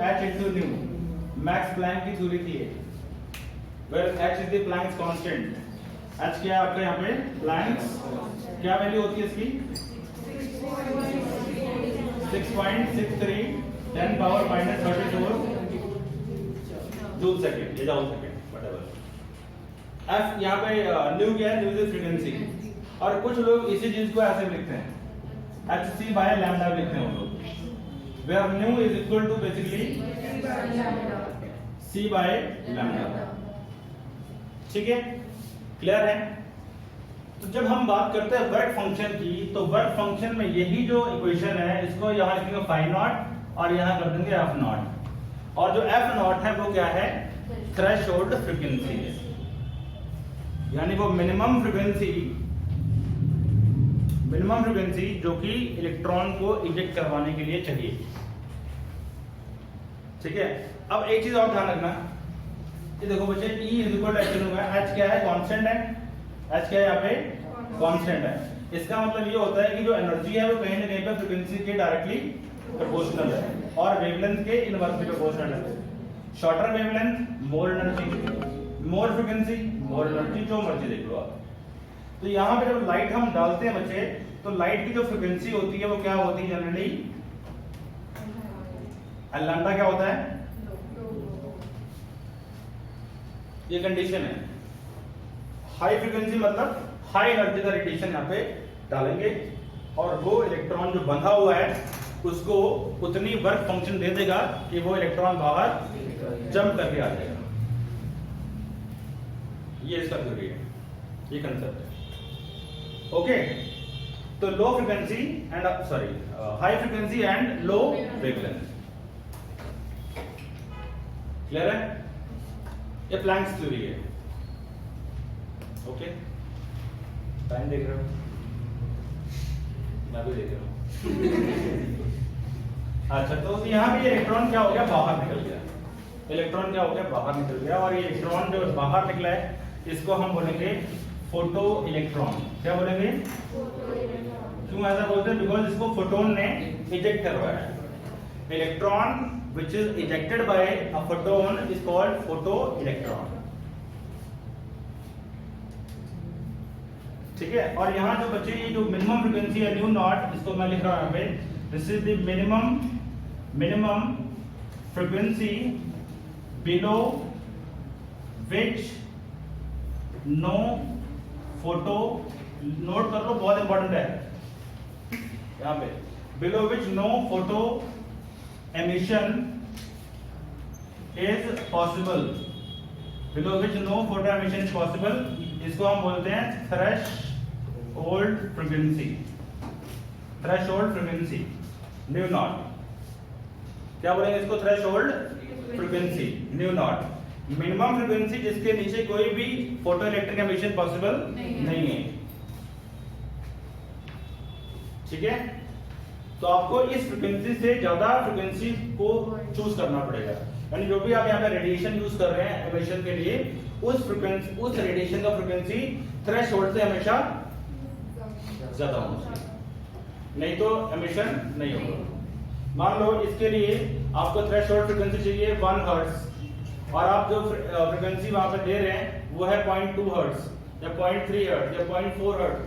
h into nu. Max Planck की थ्योरी थी ये, where h is the Planck's constant. h क्या है आपका यहाँ पे, प्लैंक्स क्या वैल्यू होती है इसकी, 6.63 10 पावर माइनस 34 जूल सेकंड, ये जूल सेकंड व्हाटएवर। f यहाँ पे न्यू क्या है, न्यू इज फ्रीक्वेंसी। और कुछ लोग इसी चीज को ऐसे लिखते हैं, hc बाय लैम्डा लिखते हैं वो लोग, where nu is equal to basically c by lambda, ठीक है, क्लियर है। तो जब हम बात करते हैं वर्क फंक्शन की, तो वर्क फंक्शन में यही जो इक्वेशन है, इसको यहाँ लिखेंगे फाई नॉट और यहाँ कर देंगे एफ नॉट। और जो एफ नॉट है वो क्या है, थ्रेशोल्ड फ्रीक्वेंसी है, यानी वो मिनिमम फ्रीक्वेंसी जो कि इलेक्ट्रॉन को इजेक्ट करवाने के लिए चाहिए, ठीक है। अब एक चीज और ध्यान रखना, ये देखो बच्चे, E is equal to h होगा, h क्या है, कांस्टेंट है, h क्या है यहाँ पे, कांस्टेंट है। इसका मतलब ये होता है कि जो एनर्जी है वो कहीं ना कहीं पे फ्रीक्वेंसी के डायरेक्टली प्रोपोर्शनल है और वेवलेंथ के इनवर्सली प्रोपोर्शनल है। शॉर्टर वेवलेंथ मोर एनर्जी, मोर फ्रीक्वेंसी मोर एनर्जी, जो मर्जी देख लो आप। तो यहाँ पे जब लाइट हम डालते हैं बच्चे, तो लाइट की जो फ्रीक्वेंसी होती है वो क्या होती है जनरली, लैम्डा क्या होता है, ये कंडीशन है। हाई फ्रीक्वेंसी मतलब हाई एनर्जी का रेडिएशन यहाँ पे डालेंगे और वो इलेक्ट्रॉन जो बंधा हुआ है उसको उतनी वर्क फंक्शन दे देगा कि वो इलेक्ट्रॉन बाहर जंप करके आ जाएगा। ये इसका थ्योरी है, ये कंसेप्ट है, ओके। तो low frequency and high frequency and low wavelength, clear है, ये प्लैंक्स थ्योरी है, ओके। टाइम देख रहे हो, मैं भी देख रहा हूँ। अच्छा, तो यहाँ भी इलेक्ट्रॉन क्या हो गया, बाहर निकल गया, इलेक्ट्रॉन क्या हो गया, बाहर निकल गया। और ये इलेक्ट्रॉन जो बाहर निकला है इसको हम बोलेंगे फोटो इलेक्ट्रॉन। क्या बोलेंगे, क्यों ऐसा बोलते हैं, बिकॉज इसको फोटोन ने इजेक्ट करवाया है। Electron which is ejected by a photon is called photoelectron, ठीक है। और यहाँ जो बच्चे ये जो मिनिमम फ्रीक्वेंसी है न्यू नॉट, इसको मैं लिख रहा हूँ यहाँ पे, this is the minimum frequency below which no photo, note कर लो बहुत इंपॉर्टेंट है यहाँ पे, below which no photo emission is possible, below which no photo emission is possible, इसको हम बोलते हैं threshold frequency, threshold frequency, new not. क्या बोलेंगे इसको? Threshold frequency, new not. Minimum frequency जिसके नीचे कोई भी फोटो इलेक्ट्रिक एमिशन पॉसिबल नहीं है। ठीक है, तो आपको इस फ्रीक्वेंसी से ज्यादा फ्रीक्वेंसी को चूज करना पड़ेगा। यानी जो भी आप यहाँ पे रेडिएशन यूज कर रहे हैं एमिशन के लिए, उस फ्रीक्वेंसी, उस रेडिएशन का फ्रीक्वेंसी थ्रेशोल्ड से हमेशा ज्यादा होना चाहिए, नहीं तो एमिशन नहीं होगा। मान लो इसके लिए आपको थ्रेशोल्ड फ्रीक्वेंसी चाहिए 1 हर्ट्ज, और आप जो फ्रीक्वेंसी वहां पे दे रहे हैं वो है 0.2 हर्ट्ज या 0.3 हर्ट्ज या 0.4 हर्ट्ज,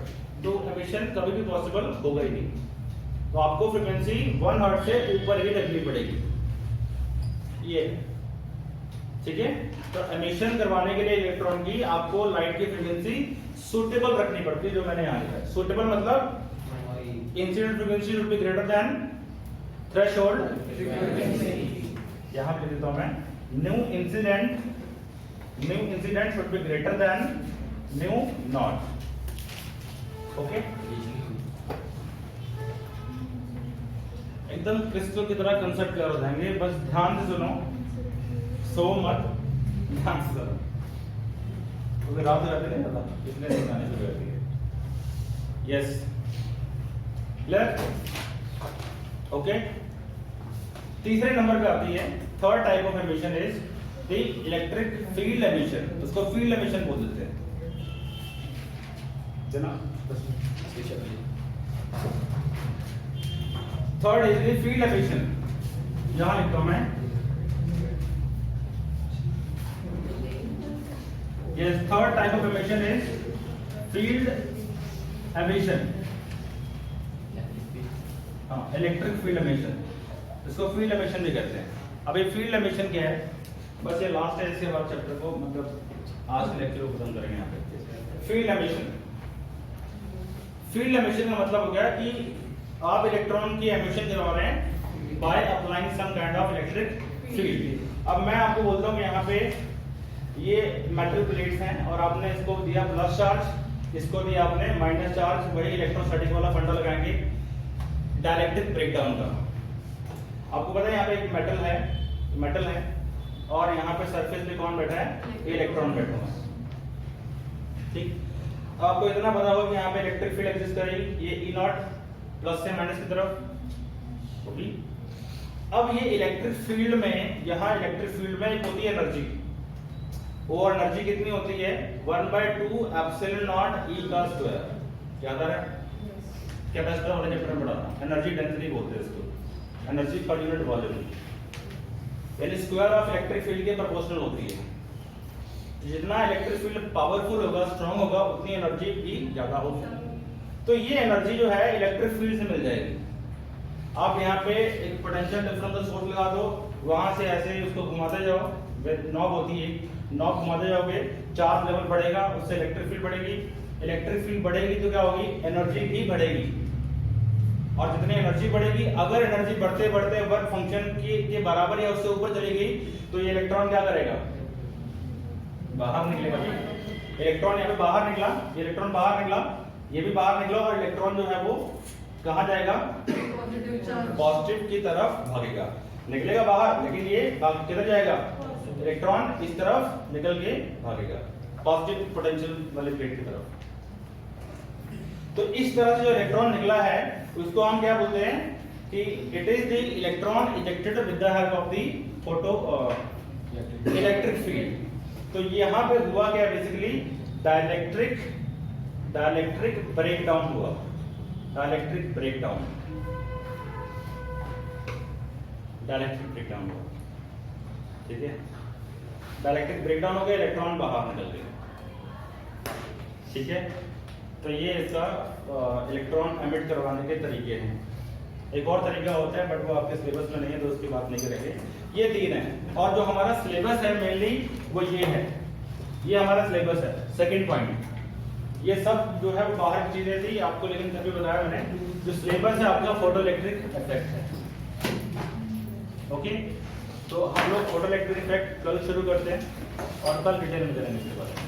तो एमिशन कभी भी पॉसिबल होगा ही नहीं। तो आपको फ्रीक्वेंसी 1 हर्ट्ज से ऊपर ही रखनी पड़ेगी। ये ठीक है, तो एमिशन करवाने के लिए इलेक्ट्रॉन की आपको लाइट की फ्रीक्वेंसी सुटेबल रखनी पड़ती है, जो मैंने यहाँ लिखा है। सुटेबल मतलब incident frequency should be greater than threshold frequency. यहाँ पे देता हूं मैं, new incident should be greater than new not. Okay, एकदम क्रिस्टल की तरह कंसेप्ट क्लियर हो जाएंगे, बस ध्यान से सुनो, सो मत, ध्यान से सुनो, क्योंकि रात हो जाती है ना, पता इसलिए नहीं आने शुरू होती है। Yes, clear? ओके, तीसरे नंबर पे आती है third type of emission is the electric field emission. उसको फील्ड एमिशन बोल देते हैं, third is the field emission. यहां लिखता हूं मैं, yes, third type of emission is field emission. हाँ, इलेक्ट्रिक फील्ड एमिशन, इसको फील्ड एमिशन भी कहते हैं। अब ये फील्ड एमिशन क्या है, बस ये लास्ट है, इसके बाद चैप्टर को मतलब आज के लेक्चर को खत्म करेंगे यहाँ पे। फील्ड एमिशन, फील्ड एमिशन का मतलब हो गया कि आप इलेक्ट्रॉन की एमिशन करवा रहे हैं by applying some kind of electric field. अब मैं आपको बोलता हूँ कि यहाँ पे ये मेटल प्लेट्स हैं और आपने इसको दिया प्लस चार्ज, इसको दिया आपने माइनस चार्ज, वही इलेक्ट्रोस्टैटिक वाला फंडा लगाएंगे डायलेक्ट्रिक ब्रेकडाउन का। आपको पता है यहाँ पे एक मेटल है और यहाँ पे सरफेस पे कौन बैठा है? इलेक्ट्रॉन बैठा हुआ है। ठीक, आपको इतना पता होगा कि यहाँ पे इलेक्ट्रिक फील्ड एग्जिस्ट करेगी, ये ई नॉट प्लस से माइनस की तरफ होगी। अब ये इलेक्ट्रिक फील्ड में, यहाँ इलेक्ट्रिक फील्ड में एक होती है एनर्जी, वो एनर्जी कितनी होती है? 1/2 एप्सिलॉन नॉट ई का स्क्वायर। याद आ रहा है? कैपेसिटर वाले चैप्टर में पढ़ा था, एनर्जी डेंसिटी बोलते हैं इसको, एनर्जी पर यूनिट वॉल्यूम, यानी स्क्वायर ऑफ इलेक्ट्रिक फील्ड के प्रोपोर्शनल होती है। जितना इलेक्ट्रिक फील्ड पावरफुल होगा, स्ट्रांग होगा, उतनी एनर्जी भी ज्यादा होगी। तो ये एनर्जी जो है इलेक्ट्रिक फील्ड से मिल जाएगी। आप यहाँ पे एक पोटेंशियल डिफरेंस सोर्स लगा दो, वहां से ऐसे उसको घुमाते जाओ, नॉब होती है, नॉब घुमाते जाओगे, चार्ज लेवल बढ़ेगा, उससे इलेक्ट्रिक फील्ड बढ़ेगी। इलेक्ट्रिक फील्ड बढ़ेगी तो क्या होगी? एनर्जी भी बढ़ेगी, और जितनी एनर्जी बढ़ेगी, अगर एनर्जी बढ़ते बढ़ते वर्क फंक्शन के बराबर या उससे ऊपर चली गई तो ये इलेक्ट्रॉन क्या करेगा? बाहर निकलेगा। इलेक्ट्रॉन यहाँ पे बाहर निकला, ये इलेक्ट्रॉन बाहर निकला, ये भी बाहर निकला, और इलेक्ट्रॉन जो है वो कहाँ जाएगा? पॉजिटिव की तरफ भागेगा, निकलेगा बाहर, लेकिन ये किधर जाएगा? इलेक्ट्रॉन इस तरफ निकल के भागेगा, पॉजिटिव पोटेंशियल वाले प्लेट की तरफ। तो इस तरह से जो इलेक्ट्रॉन निकला है उसको हम क्या बोलते हैं कि it is the electron ejected with the help of the photo electric field. तो यहाँ पे हुआ क्या? बेसिकली डाइलेक्ट्रिक ब्रेकडाउन हुआ, डाइलेक्ट्रिक ब्रेकडाउन हुआ। ठीक है, डाइलेक्ट्रिक ब्रेकडाउन हो गया, इलेक्ट्रॉन बाहर निकल गए। ठीक है, तो ये इसका इलेक्ट्रॉन एमिट करवाने के तरीके हैं। एक और तरीका होता है बट वो आपके सिलेबस में नहीं है, तो उसकी बात नहीं करेंगे। ये 3 है, और जो हमारा सिलेबस है मेनली वो ये है, ये हमारा सिलेबस है। सेकंड पॉइंट, ये सब जो है वो बाहर की चीजें थी आपको, लेकिन तभी बताया मैंने, जो सिलेबस है आपका फोटो इलेक्ट्रिक इफेक्ट है। ओके, तो हम लोग फोटो इलेक्ट्रिक इफेक्ट कल शुरू करते हैं और कल डिटेल में करेंगे इसके बारे में।